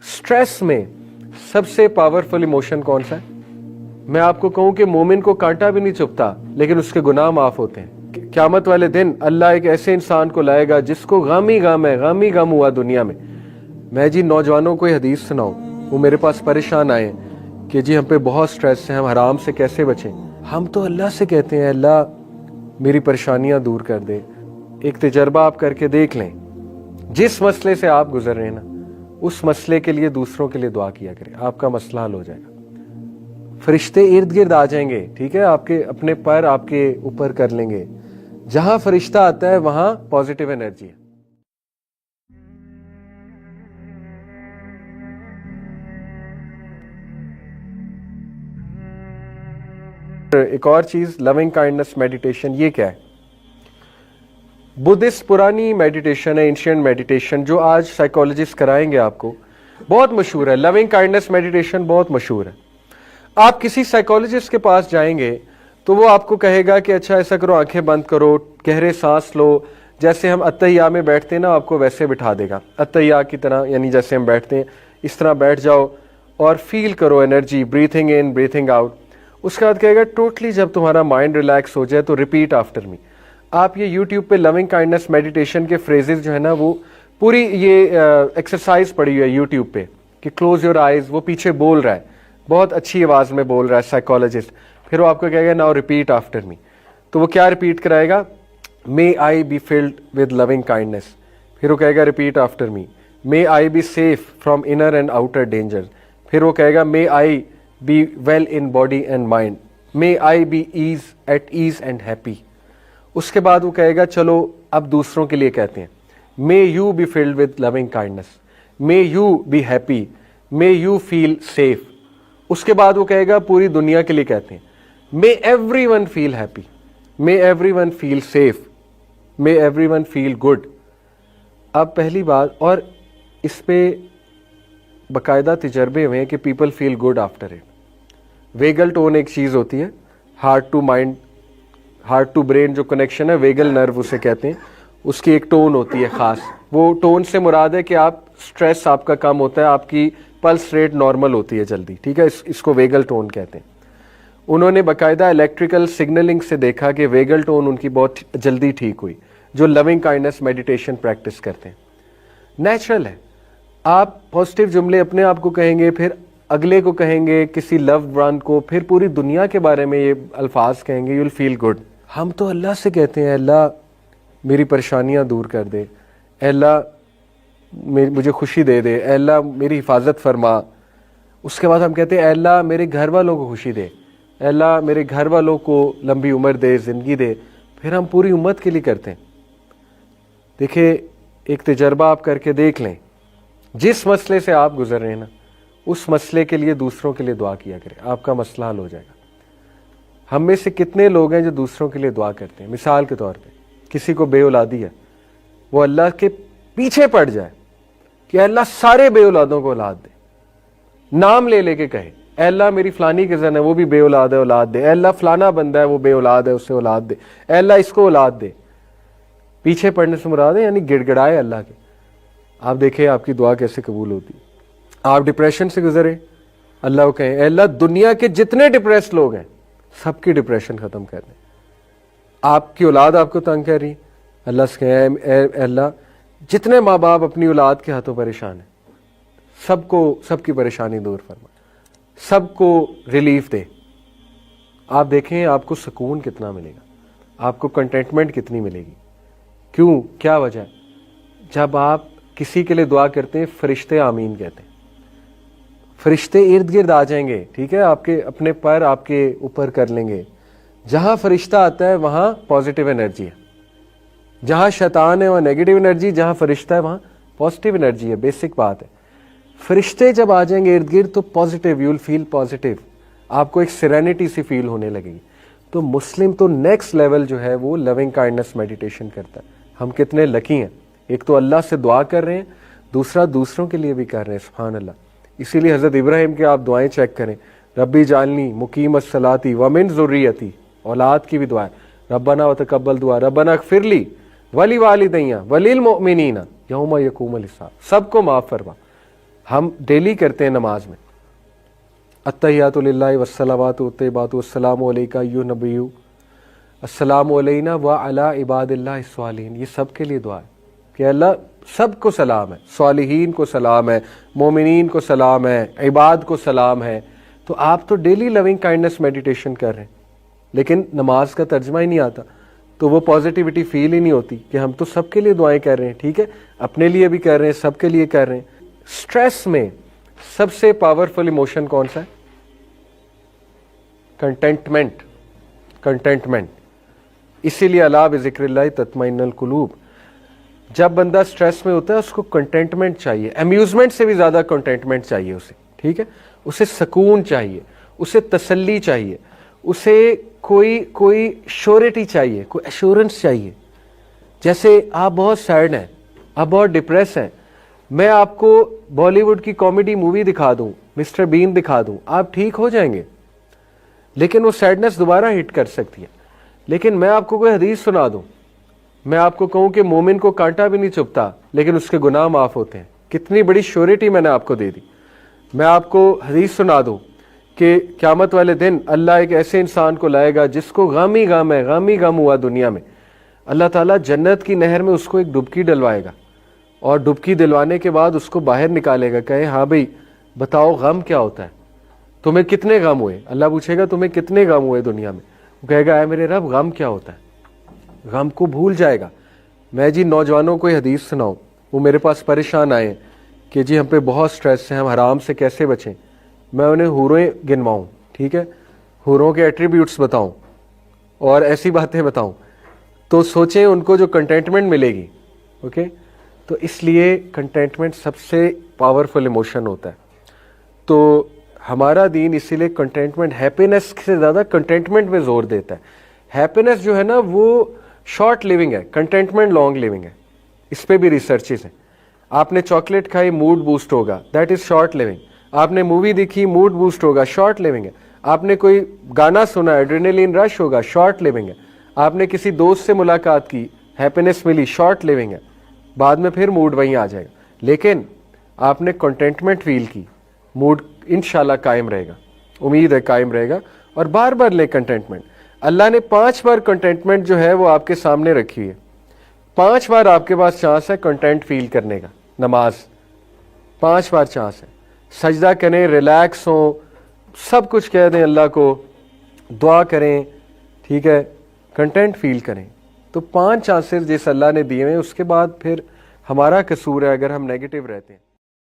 Stress में सबसे powerful emotion कौन सा है? मैं आपको कहूं कि मोमिन को कांटा भी नहीं चुभता लेकिन उसके गुनाह माफ होते हैं। क़यामत वाले दिन अल्लाह एक ऐसे इंसान को लाएगा जिसको गम ही गम हुआ दुनिया में। मैं जी नौजवानों को हदीस सुनाऊं, वो मेरे पास परेशान आए कि जी हम पे बहुत स्ट्रेस है, हम हराम से कैसे बचें। हम तो अल्लाह से कहते हैं अल्लाह मेरी परेशानियां दूर कर दे। एक तजर्बा आप करके देख लें, जिस मसले से आप गुजर रहे हैं ना, उस मसले के लिए दूसरों के लिए दुआ किया करें, आपका मसला हल हो जाएगा। फरिश्ते इर्द गिर्द आ जाएंगे, ठीक है, आपके अपने पर आपके ऊपर कर लेंगे। जहां फरिश्ता आता है वहां पॉजिटिव एनर्जी है। एक और चीज, लविंग काइंडनेस मेडिटेशन, ये क्या है? बुद्धिस्ट पुरानी मेडिटेशन है, एंशिएंट मेडिटेशन, जो आज साइकोलॉजिस्ट कराएंगे आपको, बहुत मशहूर है। लविंग काइंडनेस मेडिटेशन बहुत मशहूर है। आप किसी साइकोलॉजिस्ट के पास जाएंगे तो वो आपको कहेगा कि अच्छा ऐसा करो, आंखें बंद करो, गहरे सांस लो, जैसे हम अत्तहिया में बैठते हैं ना, आपको वैसे बिठा देगा, अत्तहिया की तरह, यानी जैसे हम बैठते हैं इस तरह बैठ जाओ और फील करो energy, breathing in breathing out. उसके बाद कहेगा टोटली जब तुम्हारा माइंड रिलैक्स हो जाए तो रिपीट आफ्टर मी। आप ये यूट्यूब पे लविंग काइंडनेस मेडिटेशन के फ्रेजेस जो है ना, वो पूरी ये एक्सरसाइज पड़ी हुई है यूट्यूब पे कि क्लोज योर आइज, वो पीछे बोल रहा है, बहुत अच्छी आवाज में बोल रहा है साइकोलॉजिस्ट। फिर वो आपको कहेगा नाउ रिपीट आफ्टर मी। तो वो क्या रिपीट कराएगा? May I be filled with loving kindness. फिर वो कहेगा repeat after me, may I be safe from inner and outer danger. फिर वो कहेगा may I be well in body and mind, may I be at ease and happy. उसके बाद वो कहेगा चलो अब दूसरों के लिए कहते हैं, may you B filled with loving kindness, may you be happy, may you feel safe. उसके बाद वो कहेगा पूरी दुनिया के लिए कहते हैं, मे एवरीवन फील हैप्पी, मे एवरीवन फील सेफ, मे एवरीवन फील गुड। अब पहली बात, और इस पे बाकायदा तजर्बे हुए हैं कि people feel good after it. Vagal tone एक चीज होती है, heart to mind, heart to brain जो कनेक्शन है, वेगल नर्व उसे कहते हैं, उसकी एक टोन होती है खास। वो टोन से मुराद है कि आप स्ट्रेस आपका कम होता है, आपकी पल्स रेट नॉर्मल होती है जल्दी, ठीक है, इसको वेगल टोन कहते हैं। उन्होंने बाकायदा इलेक्ट्रिकल सिग्नलिंग से देखा कि वेगल टोन उनकी बहुत जल्दी ठीक हुई, जो लविंग काइंडनेस मेडिटेशन प्रैक्टिस करते हैं। नेचुरल है, आप पॉजिटिव जुमले अपने आप को कहेंगे, फिर अगले को कहेंगे, किसी लव्ड वन को, फिर पूरी दुनिया के बारे में ये अल्फाज कहेंगे, यू विल फील गुड। हम तो अल्लाह से कहते हैं अल्लाह मेरी परेशानियां दूर कर दे, अल्लाह मुझे खुशी दे दे, अल्लाह मेरी हिफाजत फरमा। उसके बाद हम कहते हैं अल्लाह मेरे घर वालों को खुशी दे, अल्लाह मेरे घर वालों को लंबी उम्र दे, ज़िंदगी दे। फिर हम पूरी उम्मत के लिए करते हैं। देखिए, एक तजर्बा आप करके देख लें, जिस मसले से आप गुजर रहे हैं ना, उस मसले के लिए दूसरों के लिए दुआ किया करें, आपका मसला हल हो जाएगा। हम में से कितने लोग हैं जो दूसरों के लिए दुआ करते हैं? मिसाल के तौर पे किसी को बे औलादी है, वो अल्लाह के पीछे पड़ जाए कि अल्लाह सारे बे औलादों को औलाद दे, नाम ले लेके कहे अल्लाह मेरी फलानी कज़न है वो भी बे औलाद है, औलाद दे, अल्लाह फलाना बंदा है वो बे औलाद है उसे औलाद दे, अल्लाह इसको औलाद दे। पीछे पड़ने से मुराद है यानी गिड़गिड़ाए अल्लाह के। आप देखें आपकी दुआ कैसे कबूल होती है। आप डिप्रेशन से गुजरे, अल्लाह को कहें अल्लाह दुनिया के जितने डिप्रेस लोग हैं सबकी डिप्रेशन खत्म कर दे। आपकी औलाद आपको तंग कर रही, अल्लाह से कहें अल्लाह जितने माँ बाप अपनी औलाद के हाथों परेशान है सबको, सबकी परेशानी दूर फरमा, सबको रिलीफ दे। आप देखें आपको सुकून कितना मिलेगा, आपको कंटेंटमेंट कितनी मिलेगी। क्यों, क्या वजह? जब आप किसी के लिए दुआ करते हैं फरिश्ते आमीन कहते हैं, फरिश्ते इर्द गिर्द आ जाएंगे, ठीक है, आपके अपने पर आपके ऊपर कर लेंगे। जहां फरिश्ता आता है वहां पॉजिटिव एनर्जी है, जहां शैतान है वहां नेगेटिव एनर्जी, जहां फरिश्ता है वहां पॉजिटिव एनर्जी है। बेसिक बात है। फरिश्ते जब आ जाएंगे इर्द गिर्द तो positive, you will feel positive, आपको एक सेरेनिटी सी फील होने लगेगी। तो मुस्लिम तो नेक्स्ट लेवल जो है वो लविंग काइंडनेस मेडिटेशन करता है। हम कितने लकी हैं, एक तो अल्लाह से दुआ कर रहे हैं, दूसरा दूसरों के लिए भी कर रहे हैं। सुभान अल्लाह। इसीलिए हज़रत इब्राहिम के आप दुआएं चेक करें, रब्बी जालनी मुकीमत सलाती व मिन ज़ुर्रियती, औलाद की भी दुआ है, रब्बना व तकब्बल दुआ, रब्बना अग़फ़िरली वली वालिदैया वलिल मुमिनीना यौम यक़ूमुल हिसाब, सबको माफ़ फरमा, ہم ڈیلی کرتے ہیں نماز میں التحیات للہ والصلوات والطیبات والسلام علیکہ ایھا النبی السلام علینا وعلی عباد اللہ الصالحین، یہ سب کے لیے دعا ہے کہ اللہ سب کو سلام ہے، صالحین کو سلام ہے، مومنین کو سلام ہے، عباد کو سلام ہے۔ تو آپ تو ڈیلی لونگ کائنڈنس میڈیٹیشن کر رہے ہیں، لیکن نماز کا ترجمہ ہی نہیں آتا، تو وہ پازیٹیوٹی فیل ہی نہیں ہوتی کہ ہم تو سب کے لیے دعائیں کر رہے ہیں۔ ٹھیک ہے، اپنے لیے بھی کر رہے ہیں، سب کے لیے کر رہے ہیں۔ سٹریس میں سب سے پاورفل ایموشن کون سا ہے؟ Contentment, contentment. اسی لیے الا بذکر اللہ تطمئن القلوب۔ جب بندہ سٹریس میں ہوتا ہے اس کو کنٹینٹمنٹ چاہیے، امیوزمنٹ سے بھی زیادہ کنٹینٹمنٹ چاہیے اسے۔ ٹھیک ہے، اسے سکون چاہیے، اسے تسلی چاہیے، اسے کوئی شیورٹی چاہیے، کوئی ایشورنس چاہیے۔ جیسے آپ بہت سیڈ ہیں، آپ بہت ڈپریس ہیں، میں آپ کو بالی ووڈ کی کامیڈی مووی دکھا دوں، مسٹر بین دکھا دوں، آپ ٹھیک ہو جائیں گے، لیکن وہ سیڈنس دوبارہ ہٹ کر سکتی ہے۔ لیکن میں آپ کو کوئی حدیث سنا دوں، میں آپ کو کہوں کہ مومن کو کانٹا بھی نہیں چبھتا لیکن اس کے گناہ معاف ہوتے ہیں، کتنی بڑی شیورٹی میں نے آپ کو دے دی۔ میں آپ کو حدیث سنا دوں کہ قیامت والے دن اللہ ایک ایسے انسان کو لائے گا جس کو غم ہی غم ہے، غم ہی غم ہوا دنیا میں، اللہ تعالیٰ جنت کی نہر میں اس کو ایک ڈبکی ڈلوائے گا، اور ڈبکی دلوانے کے بعد اس کو باہر نکالے گا، کہے ہاں بھائی بتاؤ غم کیا ہوتا ہے، تمہیں کتنے غم ہوئے؟ اللہ پوچھے گا تمہیں کتنے غم ہوئے دنیا میں؟ وہ کہے گا اے میرے رب غم کیا ہوتا ہے؟ غم کو بھول جائے گا۔ میں جی نوجوانوں کو حدیث سناؤں، وہ میرے پاس پریشان آئے کہ جی ہم پہ بہت سٹریس ہے، ہم حرام سے کیسے بچیں، میں انہیں حوریں گنواؤں، ٹھیک ہے، حوروں کے ایٹریبیوٹس بتاؤں اور ایسی باتیں بتاؤں، تو سوچیں ان کو جو کنٹینٹمنٹ ملے گی۔ اوکے، تو اس لیے کنٹینٹمنٹ سب سے پاورفل ایموشن ہوتا ہے۔ تو ہمارا دین اسی لیے کنٹینٹمنٹ، ہیپینس سے زیادہ کنٹینٹمنٹ میں زور دیتا ہے۔ ہیپینس جو ہے نا وہ شارٹ لیونگ ہے، کنٹینٹمنٹ لانگ لیونگ ہے، اس پہ بھی ریسرچز ہیں۔ آپ نے چاکلیٹ کھائی موڈ بوسٹ ہوگا، دیٹ از شارٹ لیونگ۔ آپ نے مووی دیکھی موڈ بوسٹ ہوگا، شارٹ لیونگ ہے۔ آپ نے کوئی گانا سنا، ایڈرینلین رش ہوگا، شارٹ لیونگ ہے۔ آپ نے کسی دوست سے ملاقات کی، ہیپینس ملی، شارٹ لیونگ ہے، بعد میں پھر موڈ وہیں آ جائے گا۔ لیکن آپ نے کنٹینٹمنٹ فیل کی، موڈ انشاءاللہ قائم رہے گا، امید ہے قائم رہے گا، اور بار بار لیں کنٹینٹمنٹ۔ اللہ نے 5 بار کنٹینٹمنٹ جو ہے وہ آپ کے سامنے رکھی ہوئی ہے، 5 بار آپ کے پاس چانس ہے کنٹینٹ فیل کرنے کا۔ نماز 5 بار چانس ہے، سجدہ کریں، ریلیکس ہوں، سب کچھ کہہ دیں اللہ کو، دعا کریں، ٹھیک ہے، کنٹینٹ فیل کریں۔ تو 5 چانسز جس اللہ نے دیے ہیں، اس کے بعد پھر ہمارا قصور ہے اگر ہم نیگیٹو رہتے ہیں۔